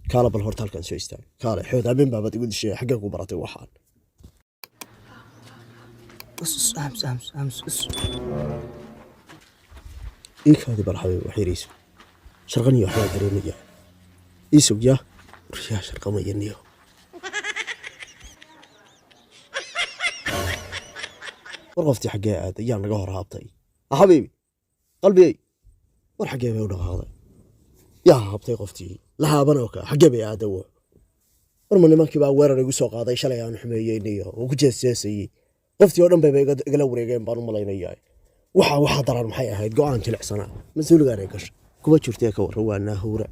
كالا بالهورتال كان سويستان كالا حوت أبين بابا تقول الشيء حقك وبراتي وحال أمس إيك هذه برحبي وحيريسو شرغني وحياة درينية إيسو يا ريا شرقمي النيو ورغفتي حقي عاد يا نقهر هابطي حبيبي قلبي ور حقي بيونا هذا يا هابطي قفتي لها بنوكا حقي بي عاد ورمني مانكي بaa weerar igu soo qaaday shalay aan xumeeyay oo ku jeesjeesay qoftii oo dhan bay igala wareegeen baan u malaynayaa waxa daran maxay ahayd go'aan jilicsanaa mas'uuligaan ay gashay kuba jirtay ka warwaana hawra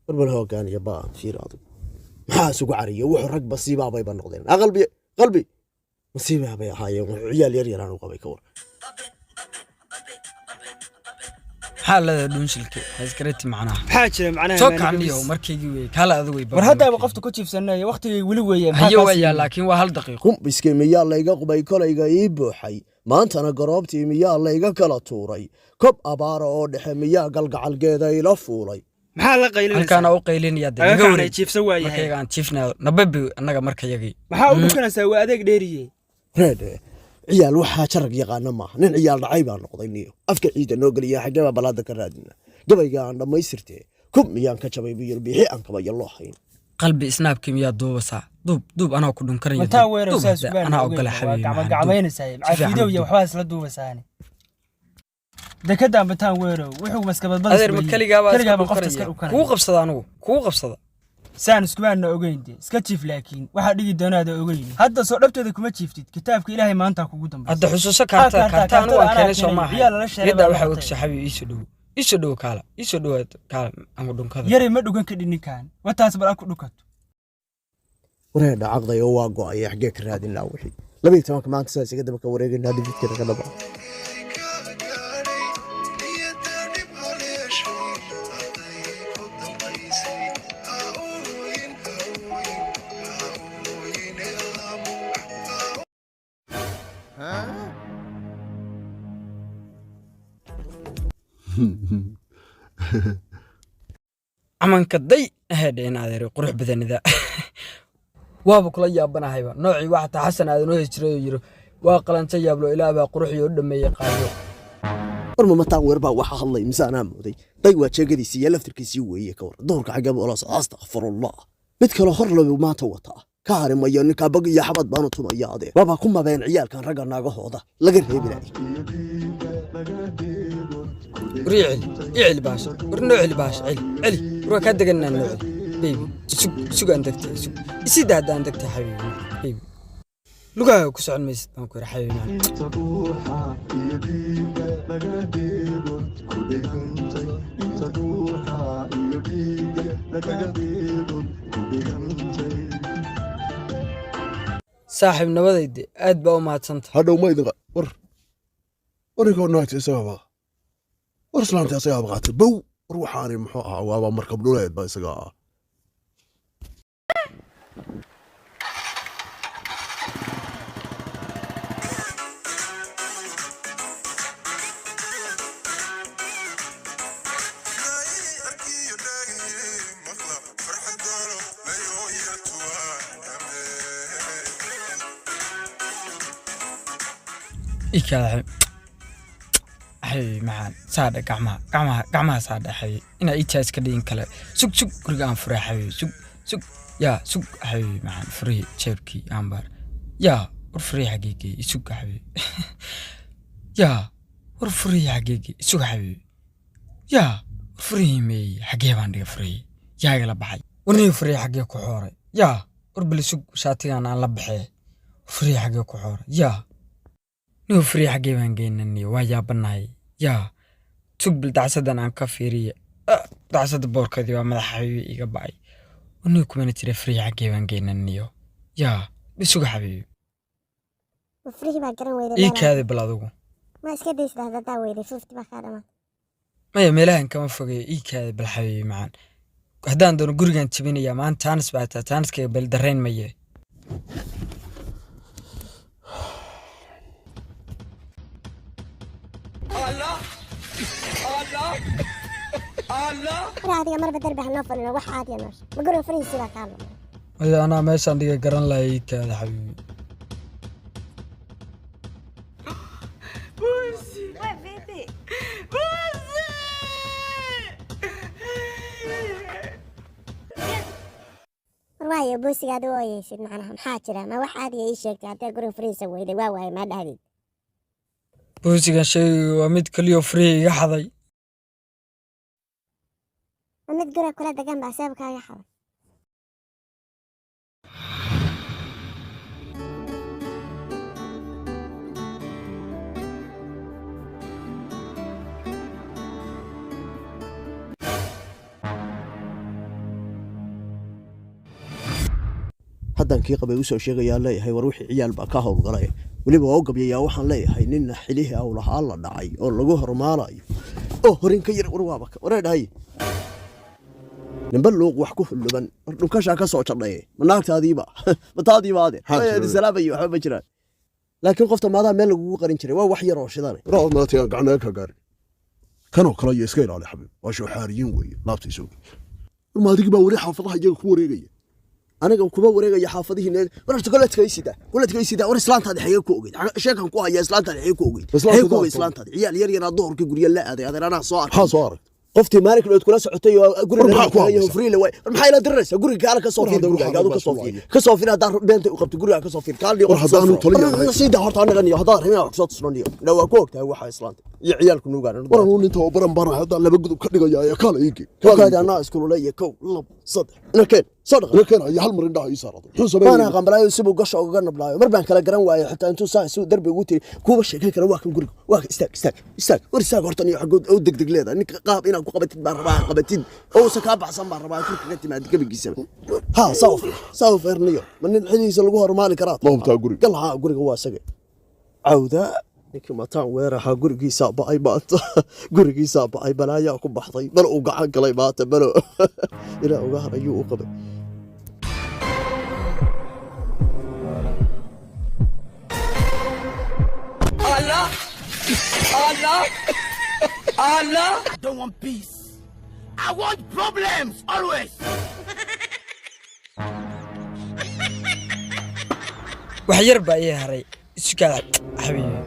barbal hoggaan iyo baa fiiraado maxaa isugu cariyo wuxuu rag basiiba bay noqdeen qalbi masiiba bay ahaayeen ciyaal yar yar aan u qabay ka war حالة دونشلك هذكرتي معناها حاجة معناها توقع اليوم مركي وي كلا أذوي ورهدا وقفت كوتشي في سنة وقتي ولوي أيوة يا لكن وهل دقيقة قم بسكي ميا الله يقبل كلا يجيب حي ما أنت أنا قربتي ميا الله يقلا توري كب أبارة أود ميا قلق على الجذا يلفولي محل قيلين كان أو قيلين يد أنا تشيف سوى مركي كان تشيفنا نببي أنا مركي يجي محاول ممكن أسوي هذاك ديري هذا عيال waxaa jarag yaqaan ma nin ciyaal dhacay baan noqdayniyo afka ciida noo galiya xagaba balaada ka raadina gabayga aan dhamaystirtay kub miyaan ka jabay biyo bixi aan kaba yalo hayn qalbi snaap kimiya duubasa duub ana ku dhun karayo mataa weero saas ana ogala xabiibi gacmaynaysaa fiideo iyo waxba isla duubasaani dakadan bataan weero wuxuu maskabad badan adeer makaliga ku qabsada anigu ku qabsada سان اسكبانا اوغيندي اسكا جيف لكن waxa dhigi doonaada ogeyn hadda soo dhabteeda kuma jiiftid kitaabka ilaahay maanta kugu dambeeyay hadda xusuuso kaartaan waa keenay Soomaaliya yada waxa uu shaxabi isu dhow kala aan dhunkada yari ma dhugan ka dhininkan wataas bal ku dhukato wareeda caqday oo waa go'ay xagee ka raadin laa wixii 12 maanta saas iga daba ka wareegnaa dibidka ka dhaba amanka day heedeen adeer qurux badanida waaba kula yaabanahay noocii waxa xasan aadan oo hijray yiro waa qalanta yaablo ilaaba qurux iyo dhameeyay qaado warma mataan weerba waxa hadlay misaana mooday day waa jeegadiisii iyo laftirkiisii weeye ka war doorka xagaba oo la astaghfirullah mid kale hor laba maanta wata ka harimayo ninka bag iyo xabad baan u tumaya adeer baba ku mabeen ciyaalkan raga naagahooda laga reebinay ريعل باش ورنوعل باش علي روح كدقنا النوع بيبي سوق عندك سوق يسيد هذا عندك حبيبي بيبي لقاه كسر الميز ماكو حبيبي صاحب نوادي اد باو ما تصنت هذا ما يدغ وريكو نايت سببها ورسلانت يا صياب غاتل بو روحاني محوها وابا مركب دوليد با اسغا إيكا حي معان سادة قعمها سادة حي إنا إيتاس كدين كلا سوق كرقان فري حي سوق يا سوق حي معان فري تشيركي أمبار يا ورفري حقيقي سوق حي يا ورفري حقيقي سوق حي يا ورفري مي حقيقي باندي فري يا قلب حي ورني فري حقيقي كحوري يا وربلي سوق شاتيان aan la baxay فري حقيقي كحوري يا نو فري حقيقي بان جينني ويا بناي يا تقبل دعسدان عن كافيرية دعسد بوركا دي ومدح حبيبي إيقا باي ونو كمان تري فري حقي وان جينا النيو يا بسوق حبيبي وفري باقران ويدا إيه كاذي بلادوغو ما اسكديش ده دا ويدا شوفتي بخارما ما يا ميلاهن كمان فوقي إيه كاذي بالحبيبي معان هدان دونو قرقان تبيني يا مان تانس باتا تانس كي بالدرين ميه adiga marba darbi hanoo falino wax caadiya noosh ma guriga farihiisi baa kaa lumay maya anaa meeshaan dhiga garan lahay kaada xabiibi waayo boosigaada u oyeysid macnaha maxaa jira ma wax caadiya ii sheegtay haddii guriga farihiisa weyday waa waaye maa dhahdeed boosigan sheegay waa mid kaliyo free iga xaday ma mid guriga kula degan baa seebkaaga xaday haddaan kii qabay usoo sheegayaa leeyahay war wixii ciyaal baa ka howlgalaya weliba waa u gabyayaa waxaan leeyahay ninna xilihii awlahaa la dhacay oo lagu hormaalayo oo horin ka yar warwaaba wareedhahay nimba luuq wax ku hulluban dhunkashaa ka soo jadhaye ma naagtaadiiba ma taadiiba adeer salaabayo waxba ma jiraan laakiin qofta maadaa meel lagugu qarin jiray waa wax yar oo shidane raad maatigaan gacnaga ka gaarin kanoo kale iyo iska ilaali xabiib waa shooxaariyiin weeye laabta isoogi ma adigii baa weli xaafadaha iyaga ku wareegaya aniga kuma wareegaya xaafadihii warta kuladkaysida war islaantaadi xaye ku ogeyd sheekan ku haya islaantaadi xaye ku ogeyd islaantaadi ciyaal yar yar duhurka guriga la aaday adeerana soo arkay maxaa soo arag qoftii maalin kale kula socotay oo guriga friile way maxay la diraysaa guriga kaala ka soo fiir guriga aad ka soo fiir hadaa beenta u qabto guriga ka soo fiir kaali war hadaanu taliya sida horta anaga iyo hadaa rima wax soo tusnaniyo waa ku ogtahay waxa islaanta iyo ciyaalku nuugaan war uu ninta oo baran hadaa laba gudub ka dhigaya ayaa kala iigi kaada ana isku leeyahay kow lab sad inakeen صدق يا هل مرين ده يسارد شو سبب انا قنبلايو سيبو قشو uga nablayo mar baan kala garan waayay xitaa intuu saa soo darbi ugu tiri kuwa sheekay kara waa kan guriga waa istaag war istaag hortan iyo xagood oo degdeg leedahay ninka qaab inaad ku qabatid baan rabaa qabatid oo sa ka baxsan baan rabaa kurka ka timaad gabigiisa ha sawf erniyo man xiliisa lagu hormaali karaa ma hubtaa guriga gal ha guriga waa saga cawda ninka mataan weeraha gurigiisa ba'ay baata gurigiisa ba'ay balaayaa ku baxday bal uu gacan galay baata balo ila uga harayo u qabay Allah! I don't want peace. I want problems always. wax yar baa ii haray iska xabiibi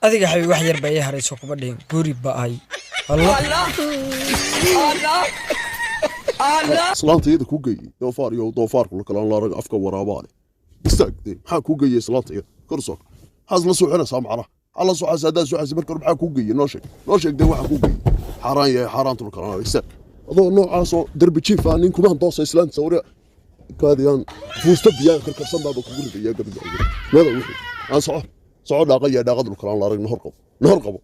adiga xabiibi wax yar baa ii haray soo kuma dhihin guri baa ay Allah islaanta iyada ku geeyay doofaarku kala la rag afka waraabaale istaagtay maxaa ku geeyay islaanta iyada korsook xas la suuxinaysaa macnaha alla suuxas hadaa suuxas marka maxaa ku geeyay noo sheeg de waxa ku geeyay xaraan yahay xaraantu kala istaag adoo noocaas oo darbi jiif aan nin kuma doos islaanta sawir kaadiyaan fuusta biyaa karkarsan baa ku guriga gabiga mada wixii aan soco dhaaqaya dhaaqad kala la rag nahor qabo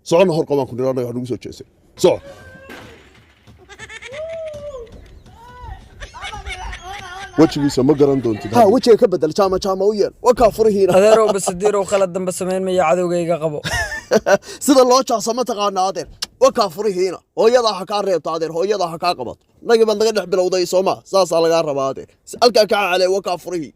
soco nahor qabaan ku dhiraanay waxa lagu soo jeesay soco wajigiisa ma garan doontid ha wajiga ka bedel jaama u yeel waa ka furihiina adeero bas diiro khalad dambe sameyn ma cadowgayga qabo sida loo jaacsamo taqaana adeer waa ka furihiina hooyada ha ka reebto adeer hooyada ha ka qabato naga baan naga dhex bilowday Soomaa saasa laga rabaa adeer halka ka caalay waa ka furihi